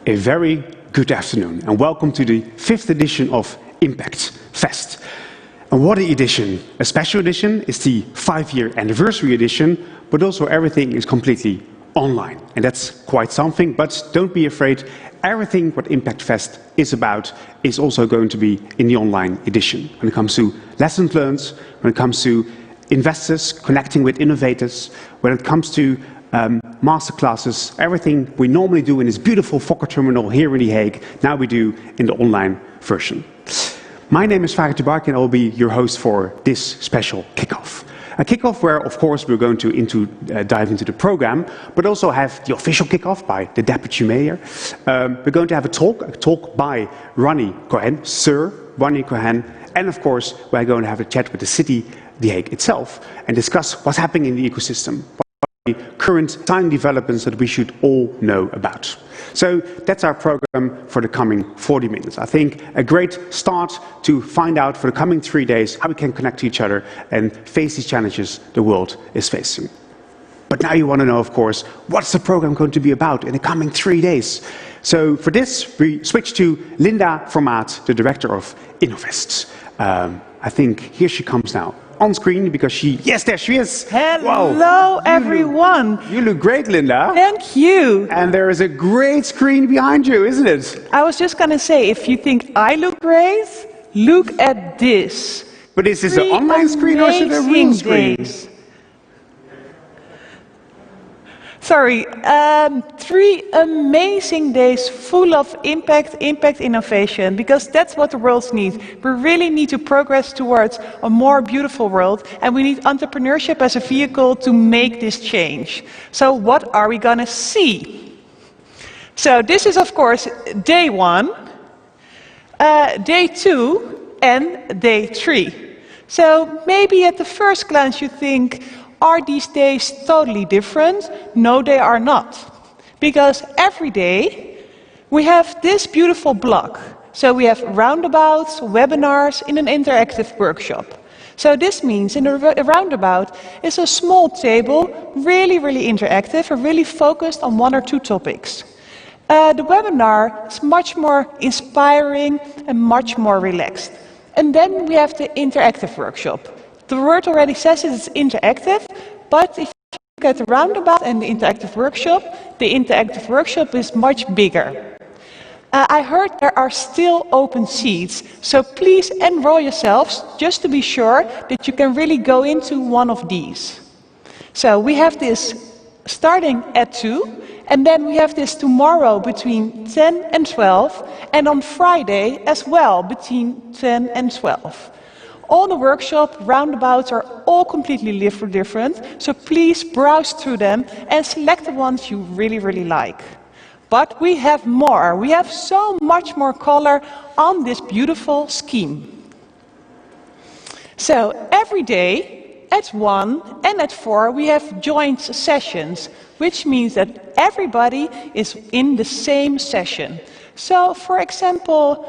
A very good afternoon and welcome to the 5th edition of ImpactFest. And what an edition! A special edition is the 5-year anniversary edition, but also everything is completely online. And that's quite something, but don't be afraid, everything what ImpactFest is about is also going to be in the online edition. When it comes to lessons learned, when it comes to investors connecting with innovators, when it comes to masterclasses, everything we normally do in this beautiful Fokker terminal here in The Hague, now we do in the online version. My name is Rijt and I will be your host for this special kickoff. A kickoff where, of course, we're going to dive into the program, but also have the official kickoff by the Deputy Mayor. We're going to have a talk by Ronald Cohen, Sir Ronald Cohen, and of course, we're going to have a chat with the city, The Hague itself, and discuss what's happening in the ecosystem. Current time developments that we should all know about. So that's our program for the coming 40 minutes. I think a great start to find out for the coming 3 days how we can connect to each other and face these challenges the world is facing. But now you want to know, of course, what's the program going to be about in the coming 3 days? So for this, we switch to Linda Vermaat, the director of InnoVest. I think here she comes now. On screen because yes, there she is. Hello, wow. everyone. You look great, Linda. Thank you. And there is a great screen behind you, isn't it? I was just going to say, if you think I look great, look at this. But is this an online screen or is it a real screen? Days. Sorry, 3 amazing days full of impact innovation, because that's what the world needs. We really need to progress towards a more beautiful world, and we need entrepreneurship as a vehicle to make this change. So what are we going to see? So this is, of course, day 1, day 2, and day 3. So maybe at the first glance you think, are these days totally different? No, they are not. Because every day we have this beautiful block. So we have roundabouts, webinars in an interactive workshop. So this means in a roundabout is a small table, really interactive and really focused on 1 or 2 topics. The webinar is much more inspiring and much more relaxed. And then we have the interactive workshop. The word already says it's interactive, but if you look at the roundabout and the interactive workshop is much bigger. I heard there are still open seats, so please enroll yourselves just to be sure that you can really go into one of these. So we have this starting at 2, and then we have this tomorrow between 10 and 12, and on Friday as well between 10 and 12. All the workshop roundabouts are all completely different, so please browse through them and select the ones you really like. But we have more. We have so much more color on this beautiful scheme. So every day at 1 and at 4 we have joint sessions, which means that everybody is in the same session. So, for example,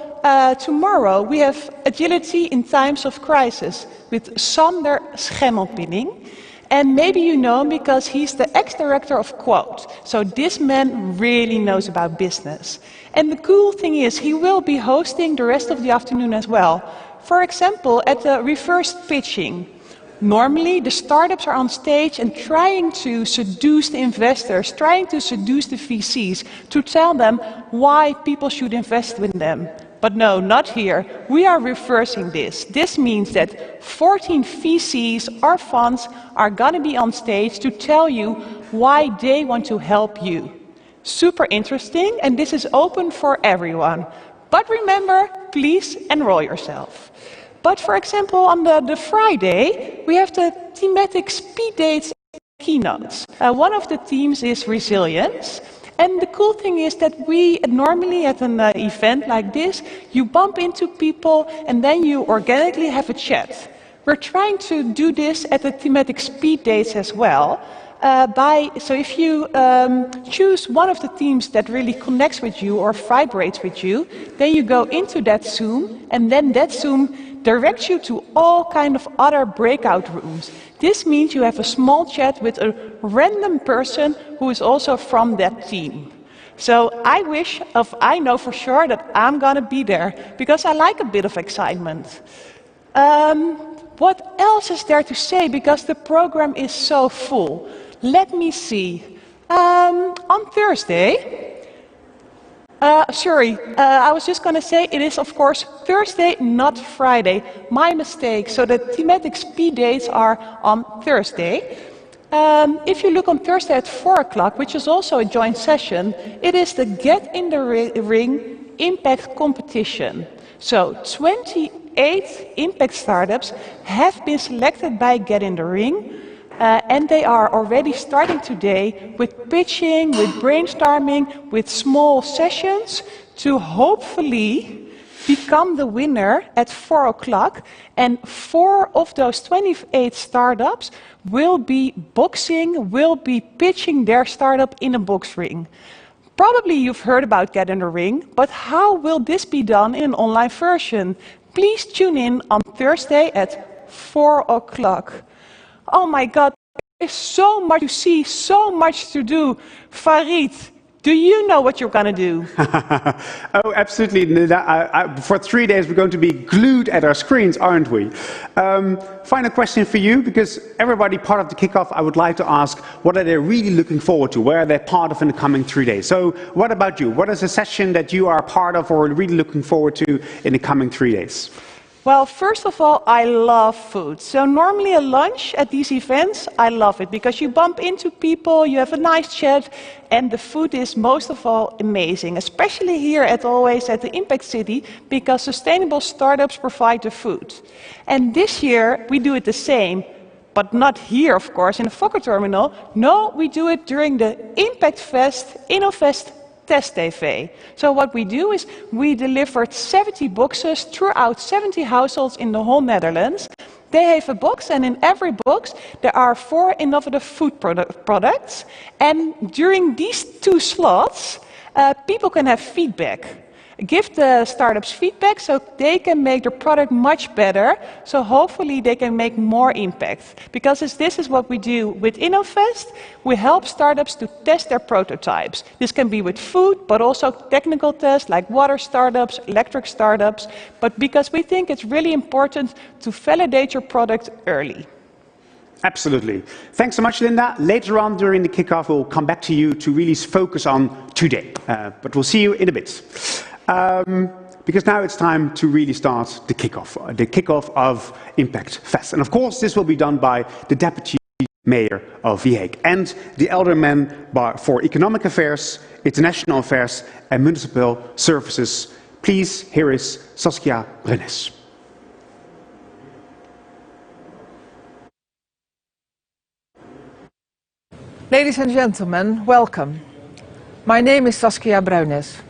tomorrow we have Agility in Times of Crisis with Sander Schemmelpinning. And maybe you know him because he's the ex-director of Quote. So this man really knows about business. And the cool thing is he will be hosting the rest of the afternoon as well. For example, at the reverse pitching. Normally, the startups are on stage and trying to seduce the investors, trying to seduce the VCs, to tell them why people should invest in them. But no, not here. We are reversing this. This means that 14 VCs or funds are going to be on stage to tell you why they want to help you. Super interesting, and this is open for everyone. But remember, please enroll yourself. But for example, on the Friday, we have the thematic speed dates and keynotes. One of the themes is resilience. And the cool thing is that we normally at an event like this, you bump into people and then you organically have a chat. We're trying to do this at the thematic speed dates as well. So if you choose one of the themes that really connects with you or vibrates with you, then you go into that Zoom, and then that Zoom directs you to all kind of other breakout rooms. This means you have a small chat with a random person who is also from that team. So I know for sure that I'm going to be there because I like a bit of excitement. What else is there to say? Because the program is so full. Let me see. On Thursday, I was just going to say it is, of course, Thursday, not Friday. My mistake. So the thematic speed dates are on Thursday. If you look on Thursday at 4 o'clock, which is also a joint session, it is the Get in the Ring Impact Competition. So 28 impact startups have been selected by Get in the Ring. And they are already starting today with pitching, with brainstorming, with small sessions to hopefully become the winner at 4 o'clock. And 4 of those 28 startups will be pitching their startup in a box ring. Probably you've heard about Get in the Ring, but how will this be done in an online version? Please tune in on Thursday at 4 o'clock. Oh my God, there's so much to see, so much to do. Farid, do you know what you're going to do? Oh, absolutely. For 3 days, we're going to be glued at our screens, aren't we? Final question for you, because everybody part of the kickoff, I would like to ask, what are they really looking forward to? Where are they part of in the coming 3 days? So what about you? What is a session that you are part of or really looking forward to in the coming 3 days? Well, first of all, I love food. So normally a lunch at these events, I love it because you bump into people, you have a nice chat, and the food is most of all amazing, especially here at the ImpactCity, because sustainable startups provide the food. And this year we do it the same, but not here, of course, in the Fokker terminal. No, we do it during the ImpactFest, InnoFest Test TV. So what we do is we delivered 70 boxes throughout 70 households in the whole Netherlands. They have a box, and in every box there are 4 innovative food products. And during these 2 slots, people can have feedback. Give the startups feedback so they can make their product much better, so hopefully they can make more impact. Because this is what we do with InnoFest, we help startups to test their prototypes. This can be with food, but also technical tests like water startups, electric startups, but because we think it's really important to validate your product early. Absolutely. Thanks so much, Linda. Later on during the kickoff, we'll come back to you to really focus on today, but we'll see you in a bit. Because now it's time to really start the kickoff of ImpactFest. And of course, this will be done by the Deputy Mayor of The Hague and the Alderman for Economic Affairs, International Affairs and Municipal Services. Please, here is Saskia Bruines. Ladies and gentlemen, welcome. My name is Saskia Bruines.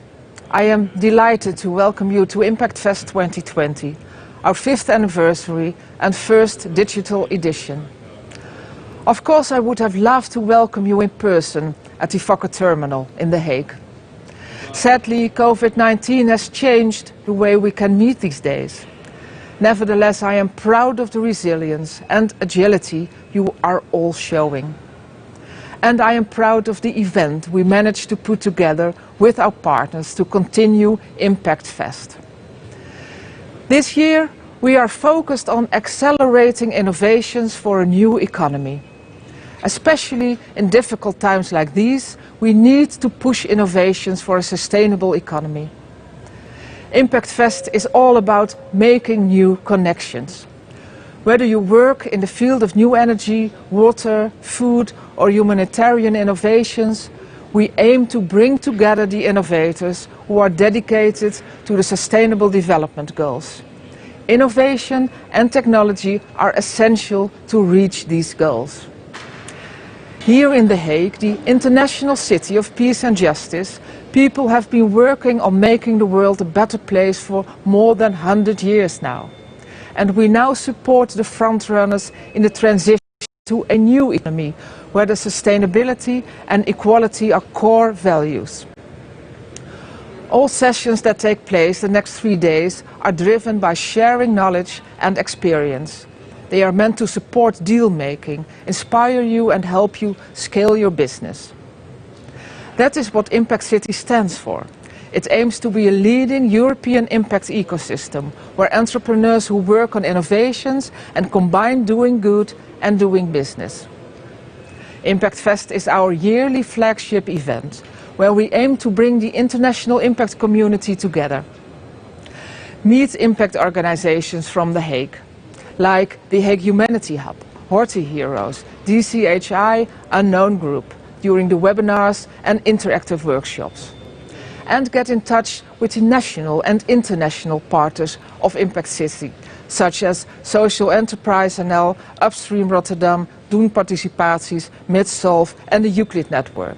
I am delighted to welcome you to ImpactFest 2020, our 5th anniversary and first digital edition. Of course, I would have loved to welcome you in person at the Fokker terminal in The Hague. Sadly, COVID-19 has changed the way we can meet these days. Nevertheless, I am proud of the resilience and agility you are all showing. And I am proud of the event we managed to put together with our partners to continue ImpactFest. This year, we are focused on accelerating innovations for a new economy. Especially in difficult times like these, we need to push innovations for a sustainable economy. ImpactFest is all about making new connections. Whether you work in the field of new energy, water, food or humanitarian innovations, we aim to bring together the innovators who are dedicated to the Sustainable Development Goals. Innovation and technology are essential to reach these goals. Here in The Hague, the international city of peace and justice, people have been working on making the world a better place for more than 100 years now. And we now support the frontrunners in the transition to a new economy, where the sustainability and equality are core values. All sessions that take place the next 3 days are driven by sharing knowledge and experience. They are meant to support deal making, inspire you and help you scale your business. That is what ImpactCity stands for. It aims to be a leading European impact ecosystem, where entrepreneurs who work on innovations and combine doing good and doing business. ImpactFest is our yearly flagship event, where we aim to bring the international impact community together. Meet impact organizations from The Hague, like the Hague Humanity Hub, Horti Heroes, DCHI, Unknown Group, during the webinars and interactive workshops. And get in touch with the national and international partners of ImpactCity, such as Social Enterprise NL, Upstream Rotterdam, Doen Participaties, MidSolve and the Euclid Network.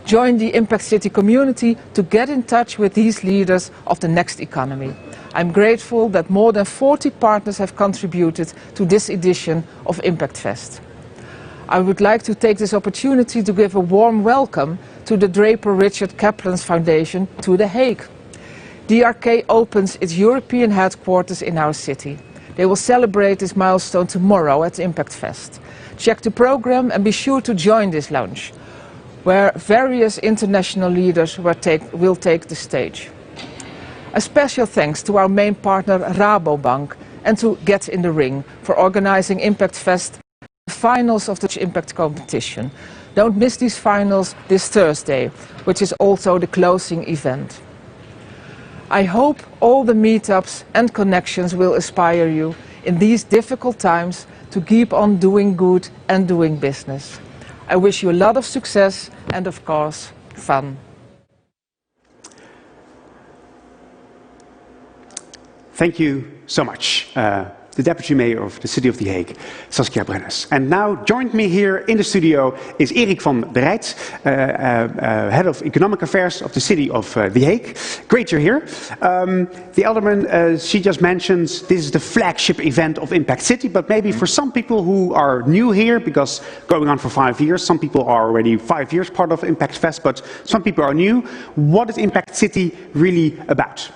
Join the ImpactCity community to get in touch with these leaders of the next economy. I'm grateful that more than 40 partners have contributed to this edition of ImpactFest. I would like to take this opportunity to give a warm welcome to the Draper Richard Kaplan's Foundation to The Hague. DRK opens its European headquarters in our city. They will celebrate this milestone tomorrow at ImpactFest. Check the program and be sure to join this lunch, where various international leaders will take the stage. A special thanks to our main partner Rabobank and to Get in the Ring for organizing ImpactFest, the finals of the Impact competition. Don't miss these finals this Thursday, which is also the closing event. I hope all the meetups and connections will inspire you in these difficult times to keep on doing good and doing business. I wish you a lot of success and, of course, fun. Thank you so much, the Deputy Mayor of the City of The Hague, Saskia Bruines. And now joined me here in the studio is Erik van der Rijt, Head of Economic Affairs of the City of The Hague. Great you're here. The Alderman, she just mentioned this is the flagship event of ImpactCity, but maybe for some people who are new here, because going on for 5 years, some people are already 5 years part of ImpactFest, but some people are new. What is ImpactCity really about?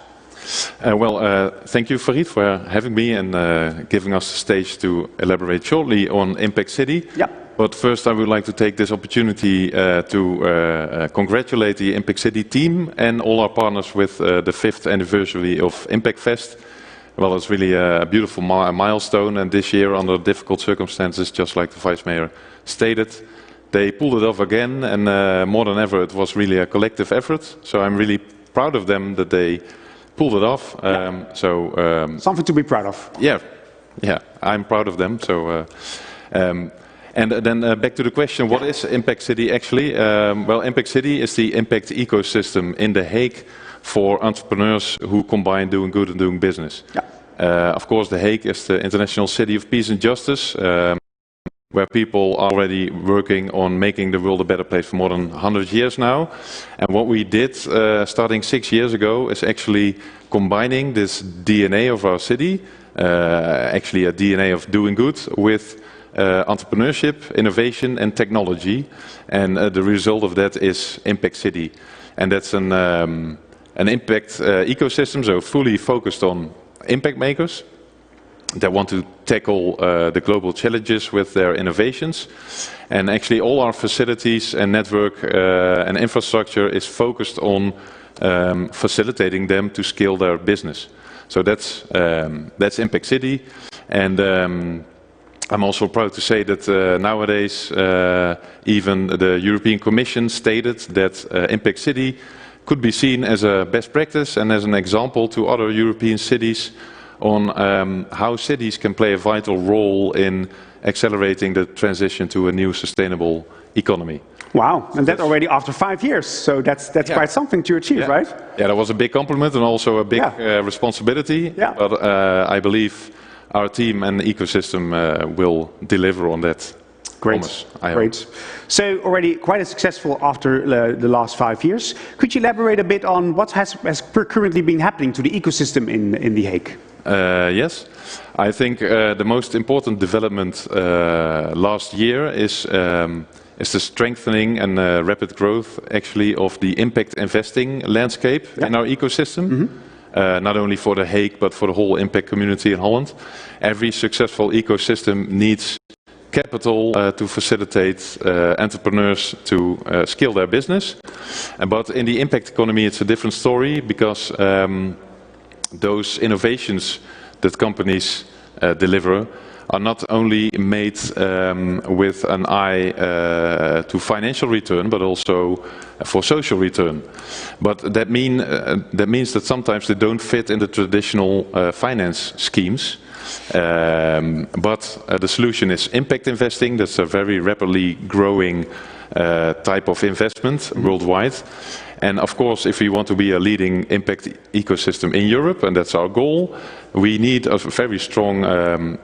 Thank you, Farid, for having me and giving us the stage to elaborate shortly on ImpactCity. Yeah. But first, I would like to take this opportunity to congratulate the ImpactCity team and all our partners with the 5th anniversary of ImpactFest. Well, it's really a beautiful milestone, and this year, under difficult circumstances, just like the Vice Mayor stated, they pulled it off again, and more than ever, it was really a collective effort. So I'm really proud of them that they pulled it off. Something to be proud of. Yeah, I'm proud of them. So, and then back to the question: what is ImpactCity actually? Well, ImpactCity is the impact ecosystem in The Hague for entrepreneurs who combine doing good and doing business. Yeah. Of course, The Hague is the international city of peace and justice, where people are already working on making the world a better place for more than 100 years now. And what we did starting 6 years ago is actually combining this DNA of our city, actually a DNA of doing good, with entrepreneurship, innovation and technology. And the result of that is ImpactCity. And that's an impact ecosystem, so fully focused on impact makers that want to tackle the global challenges with their innovations. And actually all our facilities and network and infrastructure is focused on facilitating them to scale their business. So that's ImpactCity. And I'm also proud to say that nowadays even the European Commission stated that ImpactCity could be seen as a best practice and as an example to other European cities on how cities can play a vital role in accelerating the transition to a new sustainable economy. Wow, and that already after 5 years, so that's quite something to achieve, right? Yeah, that was a big compliment and also a big responsibility, but I believe our team and the ecosystem will deliver on that. Great, great. So already quite successful after the last 5 years. Could you elaborate a bit on what has currently been happening to the ecosystem in The Hague? Yes, I think the most important development last year is the strengthening and rapid growth actually of the impact investing landscape in our ecosystem. Not only for The Hague but for the whole impact community in Holland. Every successful ecosystem needs capital to facilitate entrepreneurs to scale their business. But in the impact economy, it's a different story, because those innovations that companies deliver are not only made with an eye to financial return, but also for social return. But that means that sometimes they don't fit in the traditional finance schemes. But the solution is impact investing. That's a very rapidly growing type of investment worldwide. And of course, if we want to be a leading impact ecosystem in Europe, and that's our goal, we need a very strong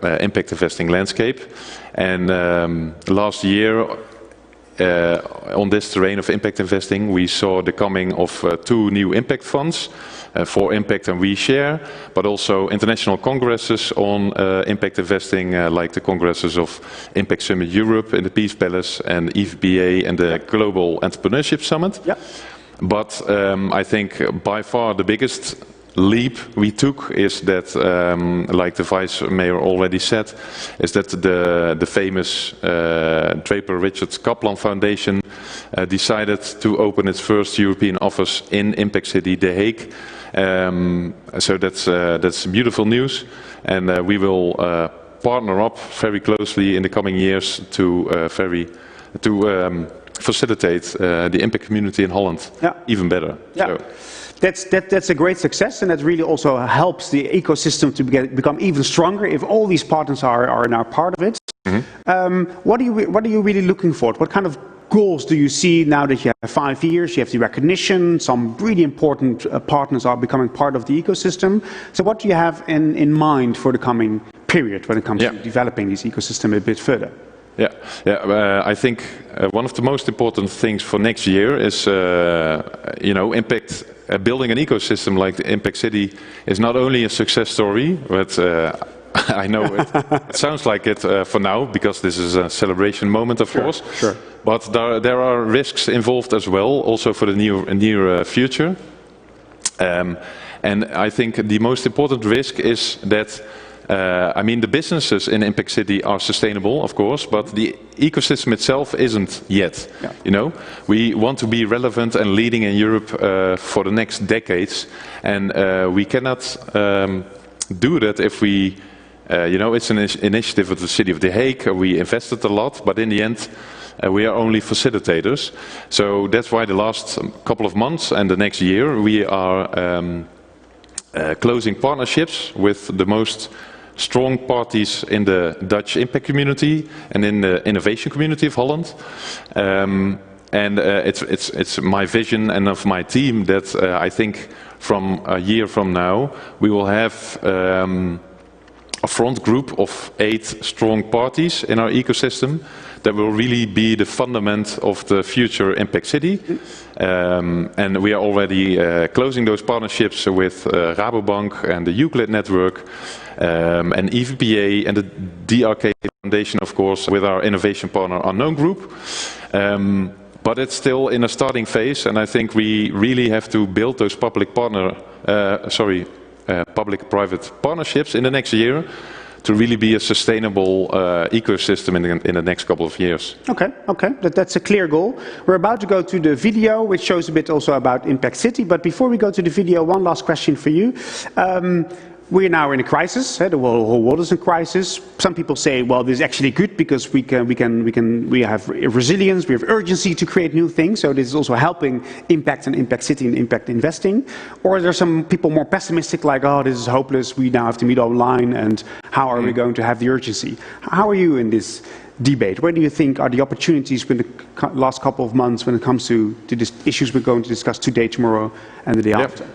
impact investing landscape. And last year, on this terrain of impact investing, we saw the coming of 2 new impact funds for impact and we share, but also international congresses on impact investing, like the congresses of Impact Summit Europe in the Peace Palace, and EVBA and the Global Entrepreneurship Summit. Yep. But I think by far the biggest leap we took is that, like the Vice Mayor already said, is that the famous Draper Richard Kaplan Foundation decided to open its first European office in ImpactCity, The Hague. So that's beautiful news, and we will partner up very closely in the coming years to facilitate the impact community in Holland even better. Yeah. So. That's a great success, and that really also helps the ecosystem to become even stronger if all these partners are now part of it. Mm-hmm. What are you really looking for? What kind of goals do you see now that you have 5 years, you have the recognition, some really important partners are becoming part of the ecosystem? So what do you have in mind for the coming period when it comes to developing this ecosystem a bit further? I think one of the most important things for next year is, building an ecosystem like the ImpactCity is not only a success story, but I know it sounds like it for now, because this is a celebration moment, of course. Sure. But there are risks involved as well, also for the near future. And I think the most important risk is that the businesses in ImpactCity are sustainable, of course, but the ecosystem itself isn't yet. Yeah. We want to be relevant and leading in Europe for the next decades, and we cannot do that if we, it's an initiative of the city of The Hague. We invested a lot, but in the end, we are only facilitators. So that's why the last couple of months and the next year, we are closing partnerships with the most strong parties in the Dutch impact community and in the innovation community of Holland. It's my vision and of my team that I think from a year from now we will have a front group of 8 strong parties in our ecosystem that will really be the fundament of the future ImpactCity. And we are already closing those partnerships with Rabobank and the Euclid Network, and EVPA and the DRK Foundation, of course, with our innovation partner Unknown Group. But it's still in a starting phase, and I think we really have to build those public-private partnerships in the next year to really be a sustainable ecosystem in the next couple of years. Okay, that's a clear goal. We're about to go to the video, which shows a bit also about ImpactCity. But before we go to the video, one last question for you. We're now in a crisis. The whole world is in crisis. Some people say, well, this is actually good because we have resilience, we have urgency to create new things. So this is also helping Impact and ImpactCity and impact investing. Or there are some people more pessimistic, like, oh, this is hopeless. We now have to meet online, and how are we going to have the urgency? How are you in this debate? Where do you think are the opportunities in the last couple of months when it comes to these issues we're going to discuss today, tomorrow, and the day after?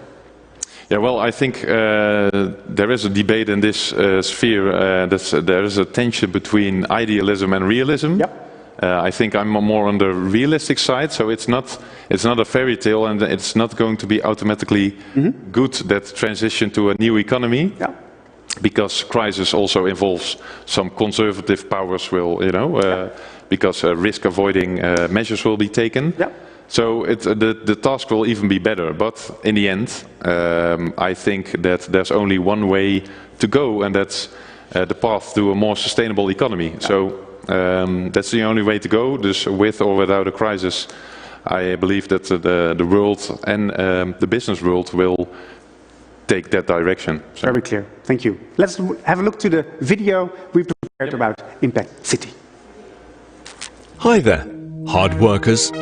Yeah, well, I think there is a debate in this sphere. There is a tension between idealism and realism. Yep. I think I'm more on the realistic side, so it's not a fairy tale, and it's not going to be automatically good, that transition to a new economy. Yeah. Because crisis also involves some conservative powers because risk-avoiding measures will be taken. Yeah. So the task will even be better, but in the end, I think that there's only one way to go, and that's the path to a more sustainable economy. Yeah. So That's the only way to go. Dus with or without a crisis, I believe that the world and the business world will take that direction. So. Very clear. Thank you. Let's have a look to the video we prepared about ImpactCity. Hi there, hard workers,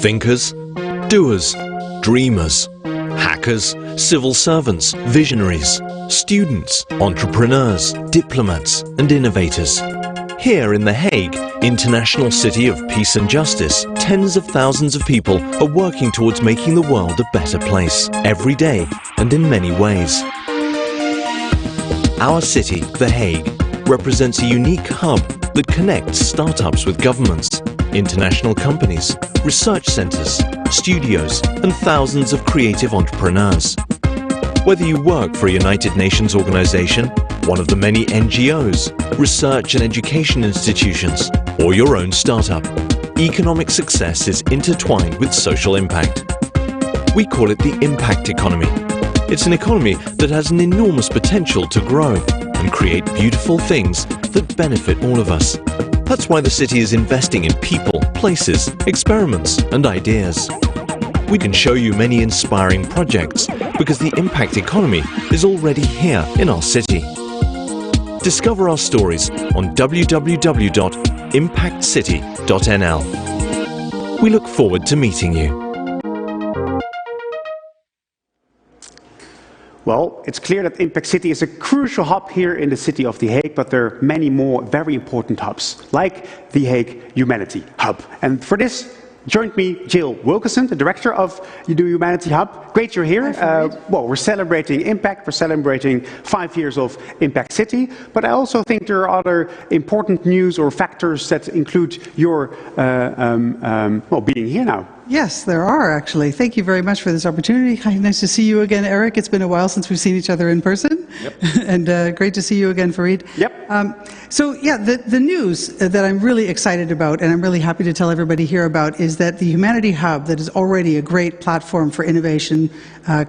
thinkers, doers, dreamers, hackers, civil servants, visionaries, students, entrepreneurs, diplomats and innovators. Here in The Hague, international city of peace and justice, tens of thousands of people are working towards making the world a better place, every day and in many ways. Our city, The Hague, represents a unique hub that connects startups with governments, international companies, research centres, studios and thousands of creative entrepreneurs. Whether you work for a United Nations organisation, one of the many NGOs, research and education institutions, or your own startup, economic success is intertwined with social impact. We call it the impact economy. It's an economy that has an enormous potential to grow and create beautiful things that benefit all of us. That's why the city is investing in people, places, experiments and ideas. We can show you many inspiring projects because the impact economy is already here in our city. Discover our stories on www.impactcity.nl. We look forward to meeting you. Well, it's clear that ImpactCity is a crucial hub here in the city of The Hague, but there are many more very important hubs, like The Hague Humanity Hub. And for this, joined me Jill Willkonson, the director of the Humanity Hub. Great you're here. Well, we're celebrating impact, we're celebrating 5 years of ImpactCity, but I also think there are other important news or factors that include your well, being here now. Yes, there are actually. Thank you very much for this opportunity. Hi, nice to see you again, Erik. It's been a while since we've seen each other in person. Yep. And great to see you again, Farid. Yep. So yeah, the news that I'm really excited about and I'm really happy to tell everybody here about is that the Humanity Hub, that is already a great platform for innovation,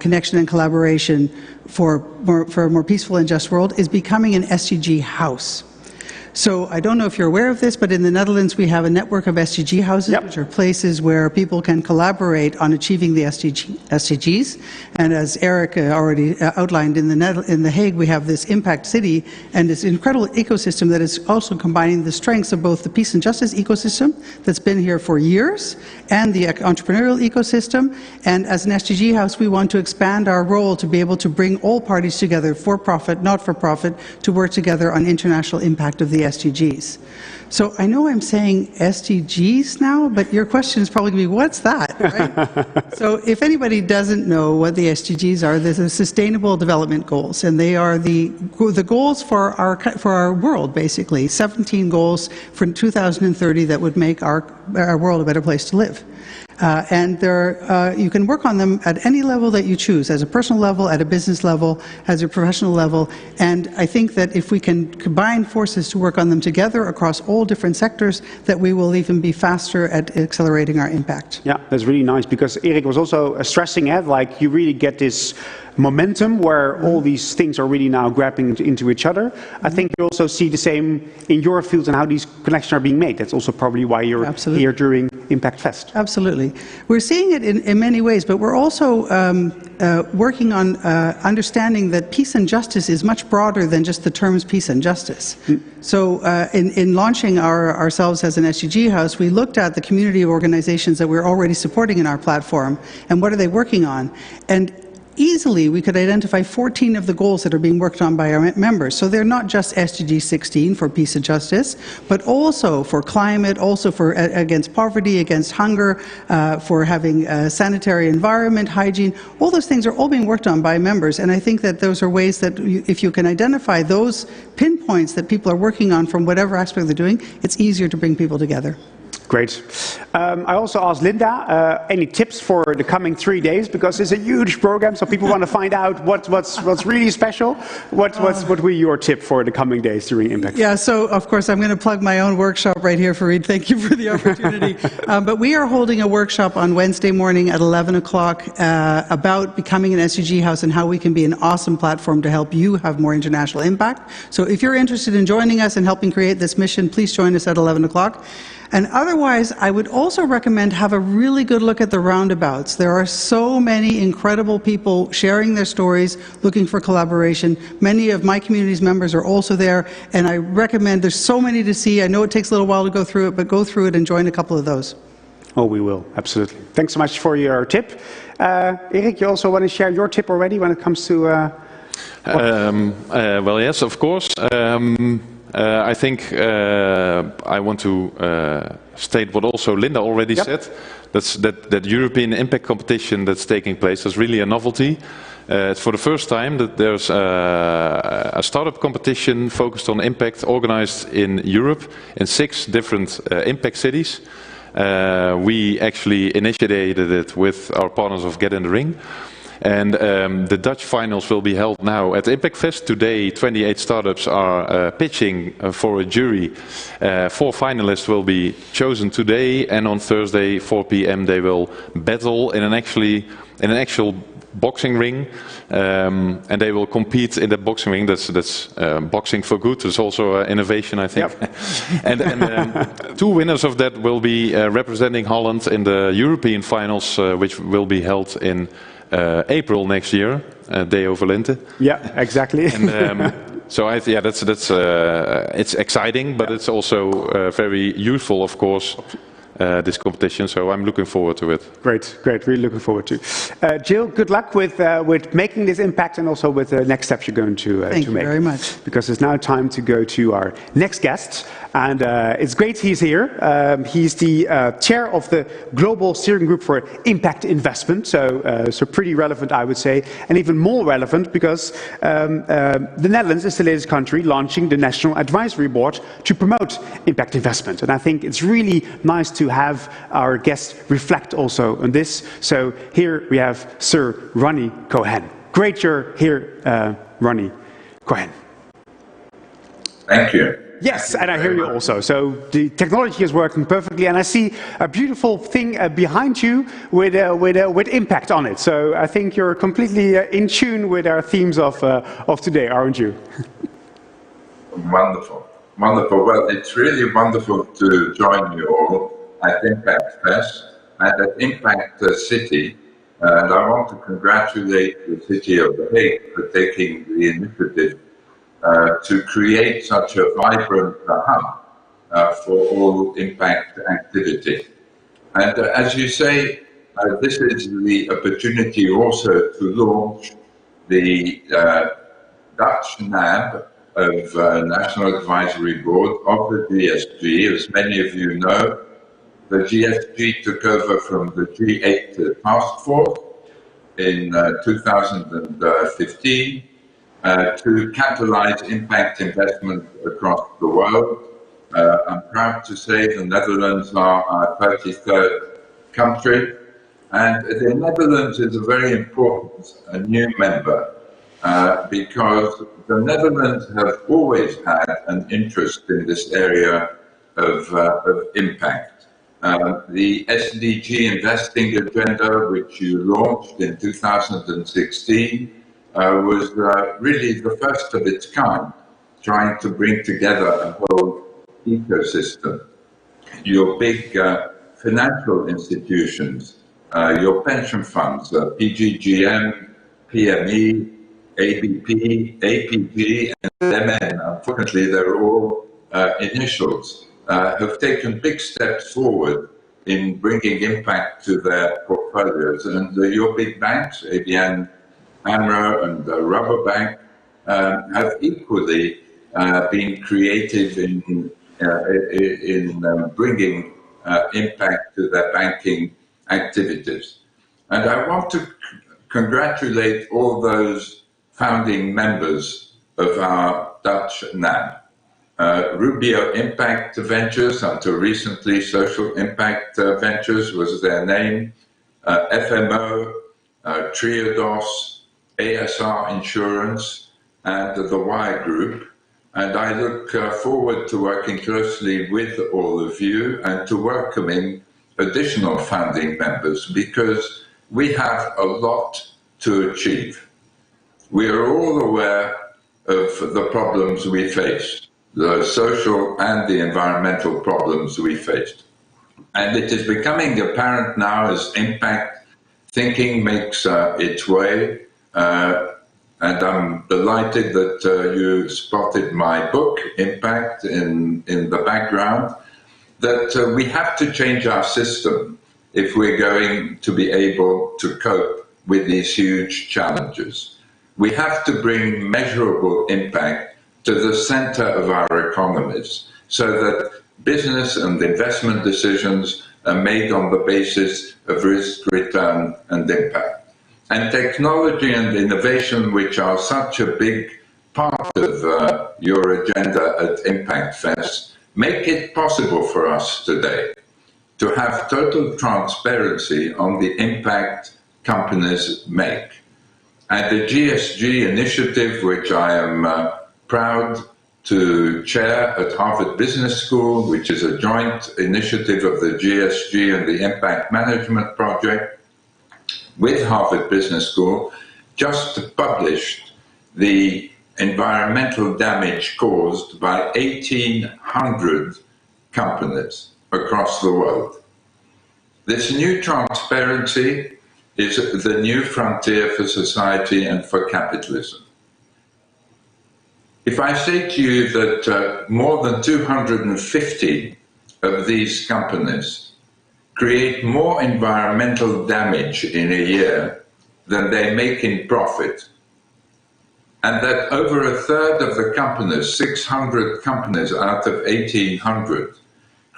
connection and collaboration for a more peaceful and just world, is becoming an SDG house. So I don't know if you're aware of this, but in the Netherlands we have a network of SDG houses, yep, which are places where people can collaborate on achieving the SDGs. And as Erik already outlined, in the Hague we have this ImpactCity and this incredible ecosystem that is also combining the strengths of both the peace and justice ecosystem that's been here for years and the entrepreneurial ecosystem. And as an SDG house, we want to expand our role to be able to bring all parties together, for profit, not for profit, to work together on international impact of the SDGs. So I know I'm saying SDGs now, but your question is probably going to be, what's that? Right? So if anybody doesn't know what the SDGs are, there's the Sustainable Development Goals, and they are the goals for our world, basically. 17 goals for 2030 that would make our world a better place to live. And you can work on them at any level that you choose, as a personal level, at a business level, as a professional level. And I think that if we can combine forces to work on them together across all different sectors, that we will even be faster at accelerating our impact. Yeah, that's really nice, because Erik was also stressing it, like you really get this momentum where all these things are really now grabbing into each other. I think you also see the same in your field and how these connections are being made. That's also probably why you're Absolutely. Here during ImpactFest. Absolutely. We're seeing it in many ways, but we're also working on understanding that peace and justice is much broader than just the terms peace and justice. So in launching ourselves as an SDG house, we looked at the community organizations that we're already supporting in our platform and what are they working on. And easily we could identify 14 of the goals that are being worked on by our members. So they're not just SDG 16 for peace and justice, but also for climate, also for against poverty, against hunger, for having a sanitary environment, hygiene. All those things are all being worked on by members, and I think that those are ways that if you can identify those pinpoints that people are working on from whatever aspect they're doing, it's easier to bring people together. Great. I also asked Linda, any tips for the coming 3 days, because it's a huge program, so people want to find out what's really special. What would be your tip for the coming days during Impact? Yeah, so of course I'm going to plug my own workshop right here, Fareed. Thank you for the opportunity. But we are holding a workshop on Wednesday morning at 11 o'clock about becoming an SDG house and how we can be an awesome platform to help you have more international impact. So if you're interested in joining us and helping create this mission, please join us at 11 o'clock. And otherwise, I would also recommend have a really good look at the roundabouts. There are so many incredible people sharing their stories, looking for collaboration. Many of my community's members are also there, and I recommend, there's so many to see. I know it takes a little while to go through it, but go through it and join a couple of those. Oh, we will, absolutely. Thanks so much for your tip. Erik, you also want to share your tip already when it comes to... Well, yes, of course. I think I want to state what also Linda already said. That European impact competition that's taking place is really a novelty. It's for the first time that there's a startup competition focused on impact organized in Europe in 6 different impact cities. We actually initiated it with our partners of Get in the Ring. And the Dutch finals will be held now at ImpactFest. Today, 28 startups are pitching for a jury. 4 finalists will be chosen today, and on Thursday, 4 p.m., they will battle in an actual boxing ring, and they will compete in the boxing ring. That's boxing for good. There's also innovation, I think. Yep. and 2 winners of that will be representing Holland in the European finals, which will be held in April next year, day over Lente. Yeah, exactly. And, so it's exciting, but it's also very useful, of course. This competition, so I'm looking forward to it. Great, really looking forward to. Jill, good luck with making this impact and also with the next steps you're going to make. Thank you very much. Because it's now time to go to our next guest, and it's great he's here. He's the chair of the Global Steering Group for Impact Investment, so pretty relevant, I would say, and even more relevant because the Netherlands is the latest country launching the National Advisory Board to promote impact investment, and I think it's really nice to have our guests reflect also on this. So here we have Sir Ronald Cohen. Great you're here, Ronald Cohen. Thank you. Yes, and I hear you also. So the technology is working perfectly, and I see a beautiful thing behind you with impact on it. So I think you're completely in tune with our themes of today, aren't you? Wonderful, wonderful. Well, it's really wonderful to join you all at ImpactFest and at ImpactCity, and I want to congratulate the city of The Hague for taking the initiative to create such a vibrant hub for all impact activity. And as you say, this is the opportunity also to launch the Dutch NAB of National Advisory Board of the GSG. As many of you know, the GSG took over from the G8 task force in 2015 to catalyze impact investment across the world. I'm proud to say the Netherlands are our 33rd country, and the Netherlands is a very important new member because the Netherlands have always had an interest in this area of impact. The SDG investing agenda, which you launched in 2016, was really the first of its kind, trying to bring together a whole ecosystem. Your big financial institutions, your pension funds, PGGM, PME, ABP, APG, and MN, unfortunately they're all initials, have taken big steps forward in bringing impact to their portfolios. And your big banks, ABN AMRO and Rabobank, have equally been creative in bringing impact to their banking activities. And I want to congratulate all those founding members of our Dutch NAB. Rubio Impact Ventures, until recently Social Impact Ventures was their name, FMO, Triodos, ASR Insurance, and the Y Group. And I look forward to working closely with all of you and to welcoming additional founding members, because we have a lot to achieve. We are all aware of the problems we face, the social and the environmental problems we faced. And it is becoming apparent now as impact thinking makes its way, and I'm delighted that you spotted my book, Impact, in the background, that we have to change our system if we're going to be able to cope with these huge challenges. We have to bring measurable impact to the center of our economies so that business and investment decisions are made on the basis of risk, return, and impact. And technology and innovation, which are such a big part of your agenda at ImpactFest, make it possible for us today to have total transparency on the impact companies make. And the GSG initiative, which I am proud to chair at Harvard Business School, which is a joint initiative of the GSG and the Impact Management Project with Harvard Business School, just published the environmental damage caused by 1,800 companies across the world. This new transparency is the new frontier for society and for capitalism. If I say to you that more than 250 of these companies create more environmental damage in a year than they make in profit, and that over a third of the companies, 600 companies out of 1,800,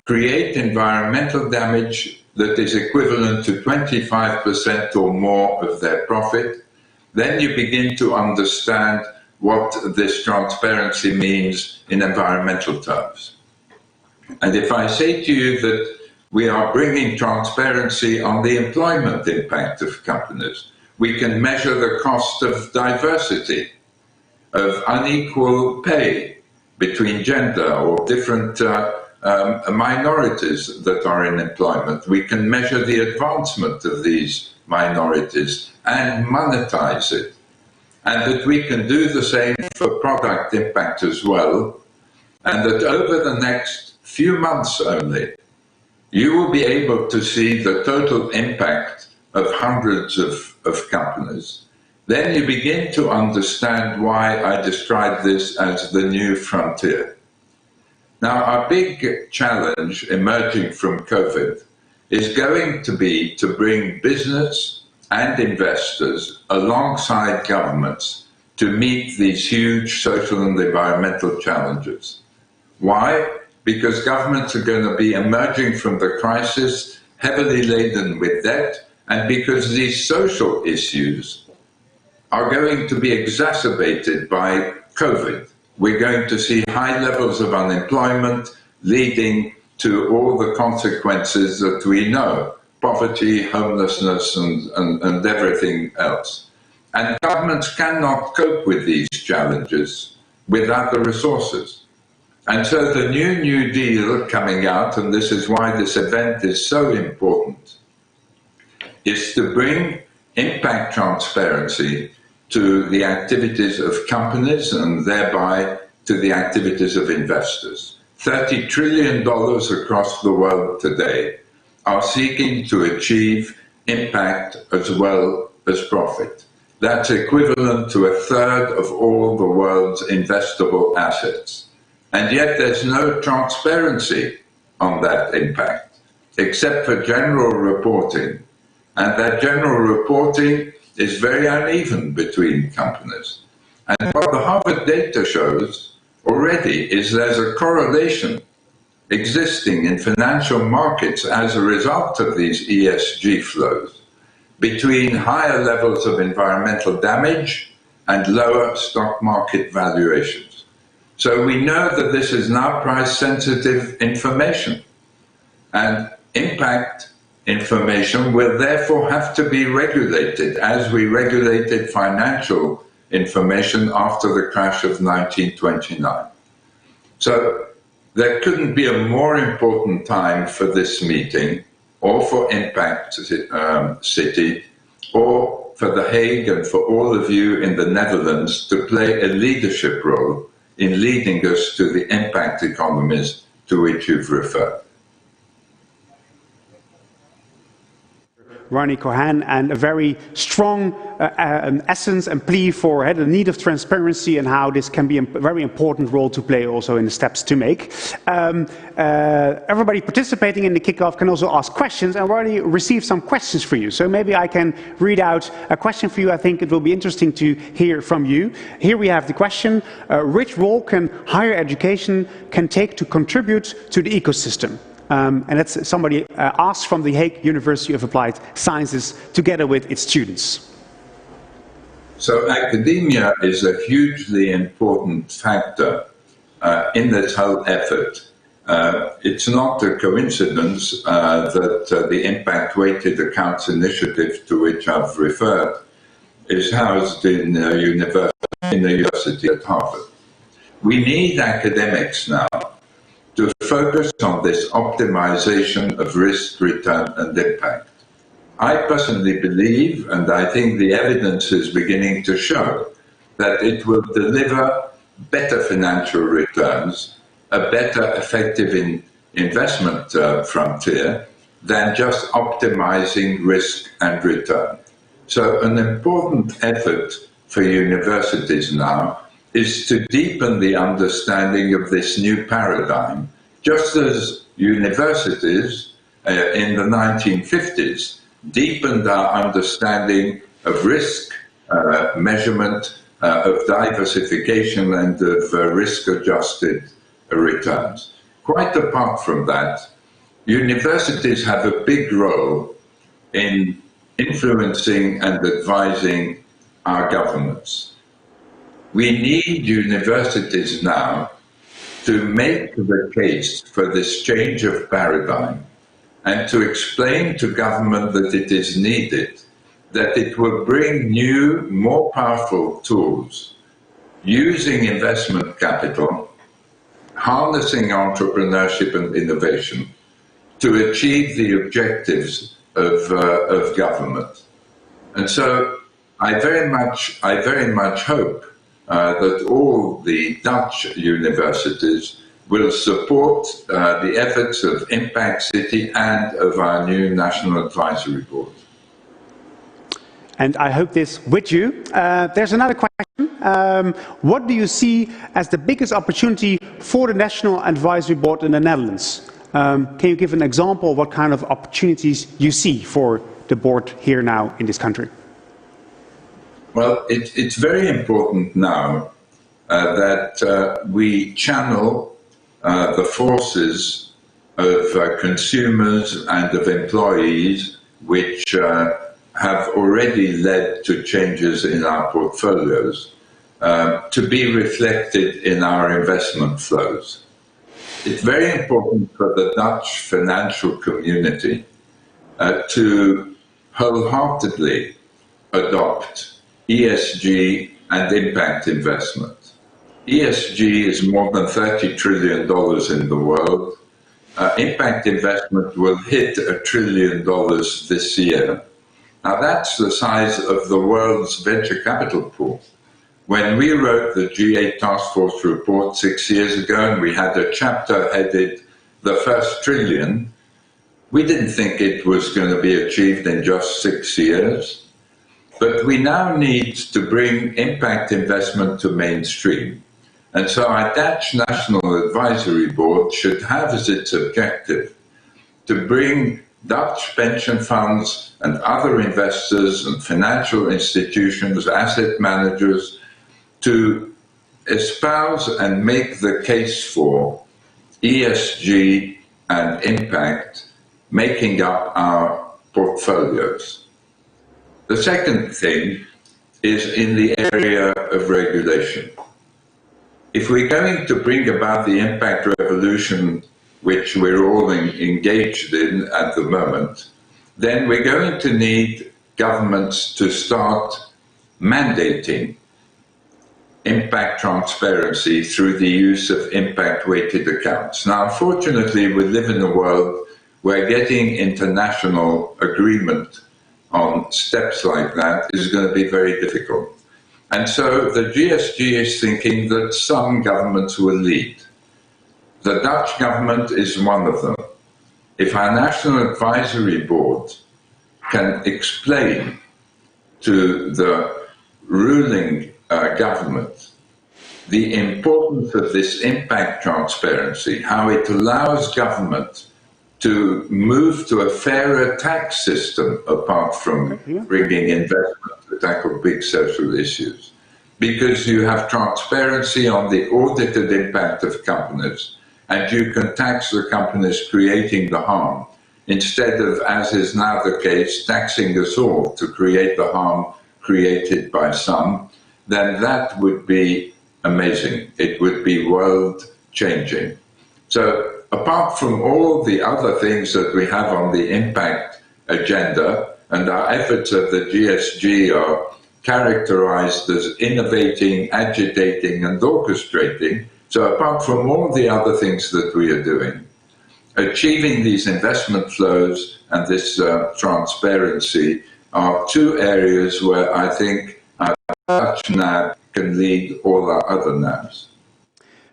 create environmental damage that is equivalent to 25% or more of their profit, then you begin to understand what this transparency means in environmental terms. And if I say to you that we are bringing transparency on the employment impact of companies, we can measure the cost of diversity, of unequal pay between gender or different minorities that are in employment. We can measure the advancement of these minorities and monetize it. And that we can do the same for product impact as well. And that over the next few months only, you will be able to see the total impact of hundreds of companies. Then you begin to understand why I describe this as the new frontier. Now, our big challenge emerging from COVID is going to be to bring business and investors alongside governments to meet these huge social and environmental challenges. Why? Because governments are going to be emerging from the crisis heavily laden with debt, and because these social issues are going to be exacerbated by COVID. We're going to see high levels of unemployment leading to all the consequences that we know, poverty, homelessness, and everything else. And governments cannot cope with these challenges without the resources. And so the New Deal coming out, and this is why this event is so important, is to bring impact transparency to the activities of companies and thereby to the activities of investors. $30 trillion across the world today are seeking to achieve impact as well as profit. That's equivalent to a third of all the world's investable assets. And yet there's no transparency on that impact, except for general reporting. And that general reporting is very uneven between companies. And what the Harvard data shows already is there's a correlation existing in financial markets as a result of these ESG flows between higher levels of environmental damage and lower stock market valuations. So we know that this is now price-sensitive information, and impact information will therefore have to be regulated as we regulated financial information after the crash of 1929. So there couldn't be a more important time for this meeting, or for ImpactCity, or for The Hague and for all of you in the Netherlands to play a leadership role in leading us to the impact economies to which you've referred. Ronald Cohen, and a very strong essence and plea for the need of transparency and how this can be a very important role to play also in the steps to make. Everybody participating in the kickoff can also ask questions, and we already received some questions for you. So maybe I can read out a question for you. I think it will be interesting to hear from you. Here we have the question, which role can higher education take to contribute to the ecosystem? And that's somebody asked from the Hague University of Applied Sciences together with its students. So academia is a hugely important factor in this whole effort. It's not a coincidence that the Impact Weighted Accounts Initiative, to which I've referred, is housed in the University at Harvard. We need academics now to focus on this optimization of risk, return, and impact. I personally believe, and I think the evidence is beginning to show, that it will deliver better financial returns, a better effective investment frontier, than just optimizing risk and return. So an important effort for universities now is to deepen the understanding of this new paradigm, just as universities in the 1950s deepened our understanding of risk measurement, of diversification, and of risk-adjusted returns. Quite apart from that, universities have a big role in influencing and advising our governments. We need universities now to make the case for this change of paradigm and to explain to government that it is needed, that it will bring new, more powerful tools, using investment capital, harnessing entrepreneurship and innovation to achieve the objectives of government. And so I very much hope that all the Dutch universities will support the efforts of ImpactCity and of our new National Advisory Board. And I hope this with you. There's another question. What do you see as the biggest opportunity for the National Advisory Board in the Netherlands? Can you give an example of what kind of opportunities you see for the board here now in this country? Well, it's very important now that we channel the forces of consumers and of employees, which have already led to changes in our portfolios, to be reflected in our investment flows. It's very important for the Dutch financial community to wholeheartedly adopt ESG and impact investment. ESG is more than $30 trillion in the world. Impact investment will hit $1 trillion this year. Now that's the size of the world's venture capital pool. When we wrote the G8 Task Force report 6 years ago, and we had a chapter headed "The First Trillion," we didn't think it was going to be achieved in just 6 years. But we now need to bring impact investment to mainstream. And so our Dutch National Advisory Board should have as its objective to bring Dutch pension funds and other investors and financial institutions, asset managers, to espouse and make the case for ESG and impact making up our portfolios. The second thing is in the area of regulation. if we're going to bring about the impact revolution, which we're all engaged in at the moment, then we're going to need governments to start mandating impact transparency through the use of impact-weighted accounts. Now, unfortunately, we live in a world where getting international agreement on steps like that is going to be very difficult. And so the GSG is thinking that some governments will lead. The Dutch government is one of them. If our National Advisory Board can explain to the ruling government the importance of this impact transparency, how it allows government to move to a fairer tax system apart from bringing investment to tackle big social issues. Because you have transparency on the audited impact of companies, and you can tax the companies creating the harm, instead of, as is now the case, taxing us all to create the harm created by some, then that would be amazing. It would be world-changing. So, apart from all the other things that we have on the impact agenda, and our efforts at the GSG are characterized as innovating, agitating, and orchestrating. So apart from all the other things that we are doing, achieving these investment flows and this transparency are two areas where I think our Dutch NAB can lead all our other NABs.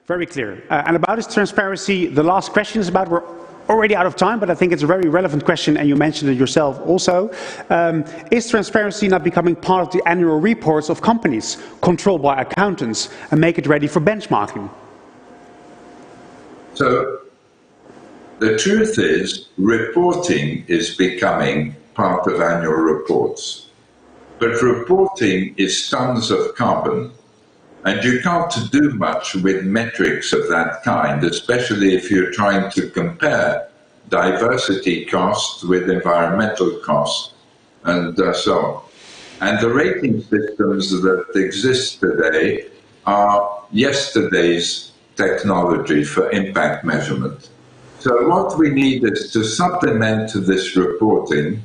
Very clear. And about this transparency, the last question is about, we're already out of time, but I think it's a very relevant question, and you mentioned it yourself also. Is transparency not becoming part of the annual reports of companies controlled by accountants and make it ready for benchmarking? So the truth is, reporting is becoming part of annual reports. But reporting is tons of carbon. And you can't do much with metrics of that kind, especially if you're trying to compare diversity costs with environmental costs and so on. And the rating systems that exist today are yesterday's technology for impact measurement. So what we need is to supplement this reporting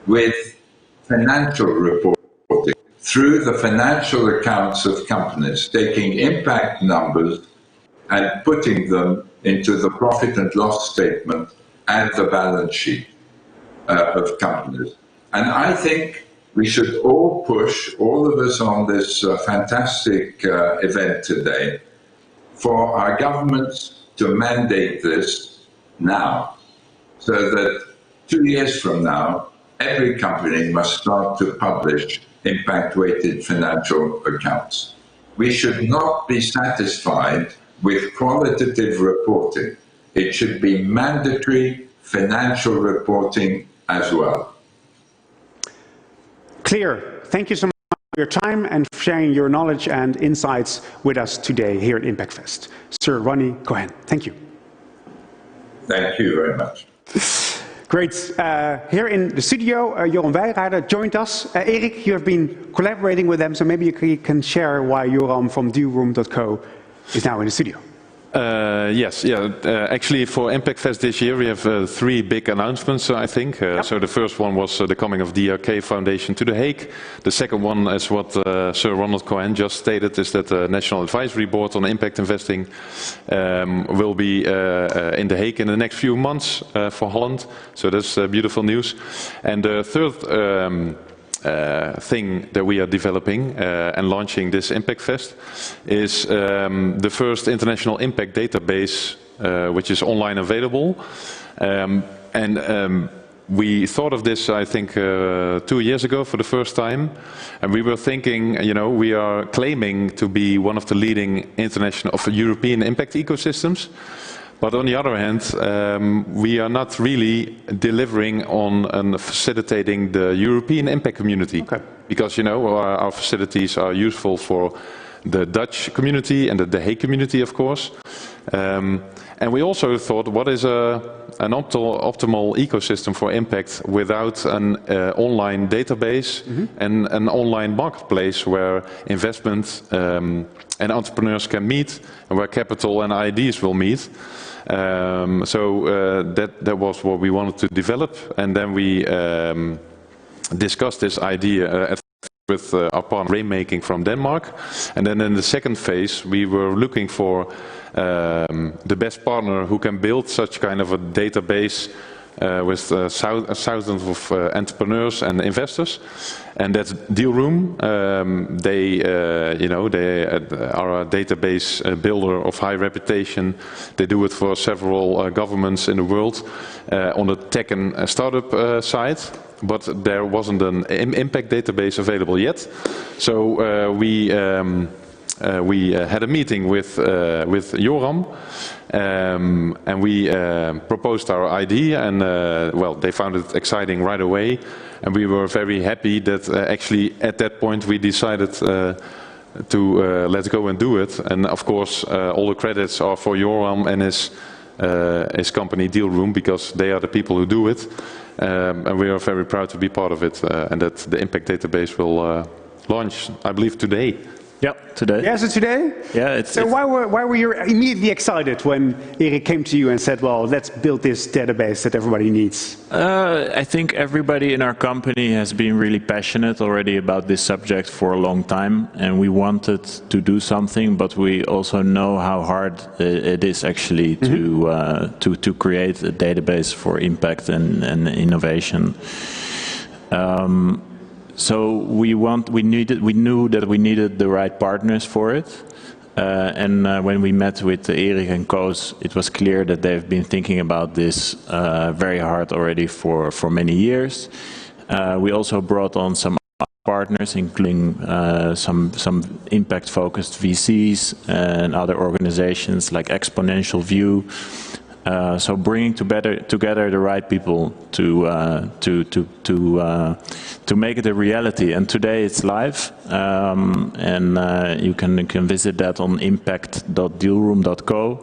with financial reporting through the financial accounts of companies, taking impact numbers and putting them into the profit and loss statement and the balance sheet of companies. And I think we should all push, all of us on this fantastic event today, for our governments to mandate this now, so that 2 years from now, every company must start to publish impact-weighted financial accounts. We should not be satisfied with qualitative reporting. It should be mandatory financial reporting as well. Clear. Thank you so much for your time and for sharing your knowledge and insights with us today here at ImpactFest. Sir Ronald Cohen, thank you. Thank you very much. Great. Here in the studio, Yoram Wijngaarde joined us. Erik, you have been collaborating with them, so maybe you can share why Yoram from DealRoom.co is now in the studio. Yes, actually for ImpactFest this year we have 3 big announcements, I think. So the first one was the coming of the DRK Foundation to The Hague. The second one is what Sir Ronald Cohen just stated, is that the National Advisory Board on Impact Investing will be in The Hague in the next few months for Holland. So that's beautiful news. And the third thing that we are developing and launching this ImpactFest is the first international impact database which is online available. We thought of this, I think, 2 years ago for the first time, and we were thinking, you know, we are claiming to be one of the leading international European impact ecosystems. But on the other hand, we are not really delivering on facilitating the European impact community. Okay. Because, you know, our facilities are useful for the Dutch community and the Hague community, of course. And we also thought, what is an optimal ecosystem for impact without an online database and an online marketplace where investment and entrepreneurs can meet, and where capital and ideas will meet. That was what we wanted to develop, and then we discussed this idea with our partner Rainmaking from Denmark. And then in the second phase we were looking for the best partner who can build such kind of a database with thousands of entrepreneurs and investors, and that's Dealroom. They are a database builder of high reputation. They do it for several governments in the world on the tech and startup side. But there wasn't an impact database available yet, so we had a meeting with Yoram, and we proposed our idea, and well, they found it exciting right away, and we were very happy that actually at that point we decided to let's go and do it. And of course, all the credits are for Yoram and his company Dealroom, because they are the people who do it. And we are very proud to be part of it, and that the impact database will launch, I believe, today. Yeah, today. Yeah, is it today? Yeah, So why were you immediately excited when Erik came to you and said, well, let's build this database that everybody needs? I think everybody in our company has been really passionate already about this subject for a long time, and we wanted to do something, but we also know how hard it is actually to create a database for impact and innovation. So we knew that we needed the right partners for it, and when we met with Erik and Koos, it was clear that they've been thinking about this very hard already for many years. We also brought on some partners, including some impact-focused VCs and other organizations like Exponential View. So bringing together the right people to make it a reality. And today it's live, and you can visit that on impact.dealroom.co.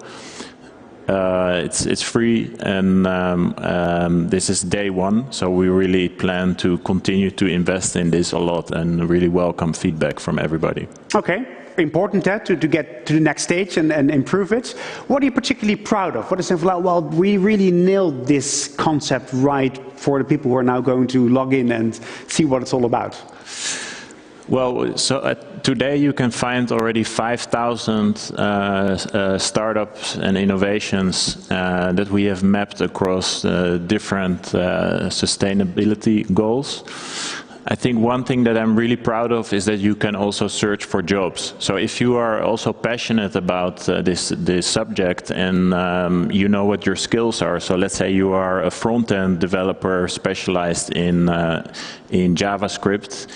It's free, and this is day one, so we really plan to continue to invest in this a lot and really welcome feedback from everybody. Okay. Important to get to the next stage and improve it. What are you particularly proud of? What is it like, well, we really nailed this concept right for the people who are now going to log in and see what it's all about? Well, so today you can find already 5,000 startups and innovations that we have mapped across different sustainability goals. I think one thing that I'm really proud of is that you can also search for jobs. So if you are also passionate about this subject, and you know what your skills are, so let's say you are a front-end developer specialized in JavaScript,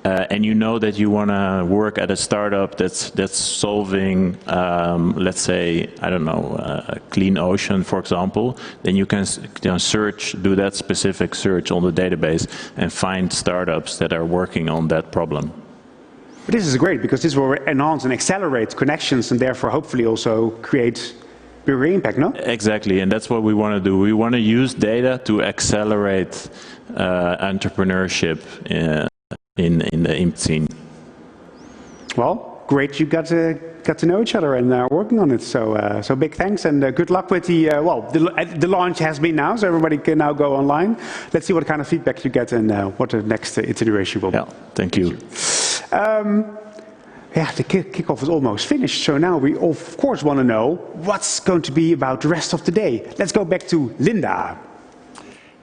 and you know that you want to work at a startup that's solving, let's say, I don't know, clean ocean, for example, then you can do that specific search on the database and find startups that are working on that problem. But this is great, because this will enhance and accelerate connections and therefore hopefully also create bigger impact, no? Exactly, and that's what we want to do. We want to use data to accelerate entrepreneurship in the impact scene. Well, great you got to know each other and are working on it. So big thanks, and good luck with the launch has been now, so everybody can now go online. Let's see what kind of feedback you get and what the next iteration will be. Yeah, thank you. Yeah, the kickoff is almost finished, so now we of course want to know what's going to be about the rest of the day. Let's go back to Linda.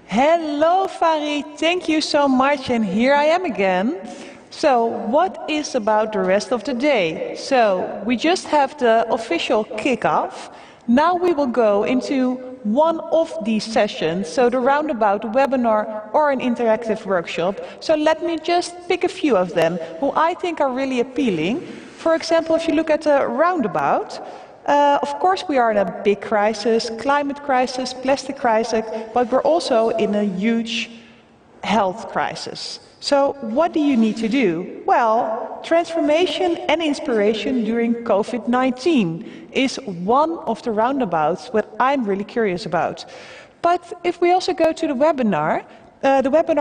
Hello, Farid. Thank you so much, and here I am again. So, what is about the rest of the day? So, we just have the official kickoff. Now we will go into one of these sessions, so the roundabout, a webinar, or an interactive workshop. So let me just pick a few of them who I think are really appealing. For example, if you look at the roundabout, of course we are in a big crisis, climate crisis, plastic crisis, but we're also in a huge health crisis. So what do you need to do? Well, transformation and inspiration during COVID-19 is one of the roundabouts what I'm really curious about. But if we also go to the webinar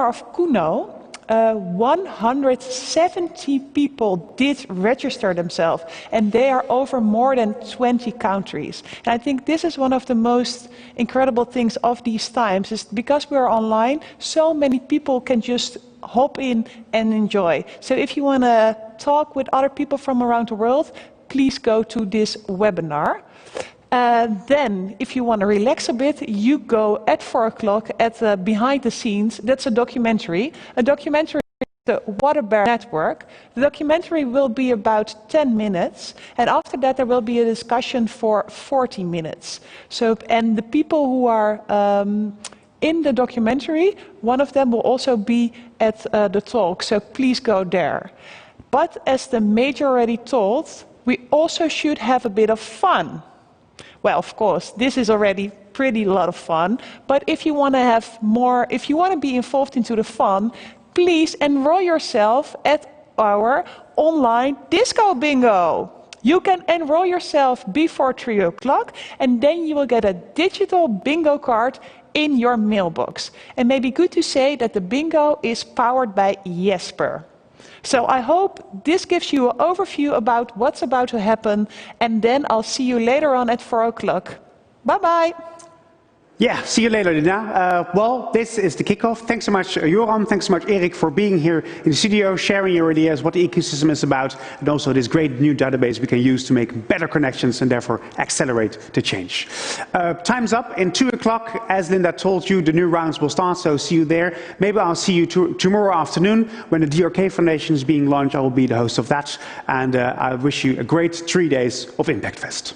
of Kuno, 170 people did register themselves, and they are over more than 20 countries. And I think this is one of the most incredible things of these times, is because we're online, so many people can just hop in and enjoy. So if you want to talk with other people from around the world, please go to this webinar. Then, if you want to relax a bit, you go at 4 o'clock at Behind the Scenes. That's a documentary. A documentary is the Water Bear Network. The documentary will be about 10 minutes, and after that there will be a discussion for 40 minutes. So, and the people who are in the documentary, one of them will also be at the talk, so please go there. But as the Major already told, we also should have a bit of fun. Well, of course, this is already pretty lot of fun, but if you want to have more, if you want to be involved into the fun, please enroll yourself at our online disco bingo. You can enroll yourself before 3 o'clock, and then you will get a digital bingo card in your mailbox. And maybe good to say that the bingo is powered by Jesper. So I hope this gives you an overview about what's about to happen, and then I'll see you later on at 4 o'clock. Bye-bye. Yeah, see you later, Lina. Well, this is the kickoff. Thanks so much, Yoram. Thanks so much, Erik, for being here in the studio, sharing your ideas, what the ecosystem is about, and also this great new database we can use to make better connections and therefore accelerate the change. Time's up. In 2 o'clock, as Linda told you, the new rounds will start, so see you there. Maybe I'll see you tomorrow afternoon when the DRK Foundation is being launched. I will be the host of that, and I wish you a great 3 days of ImpactFest.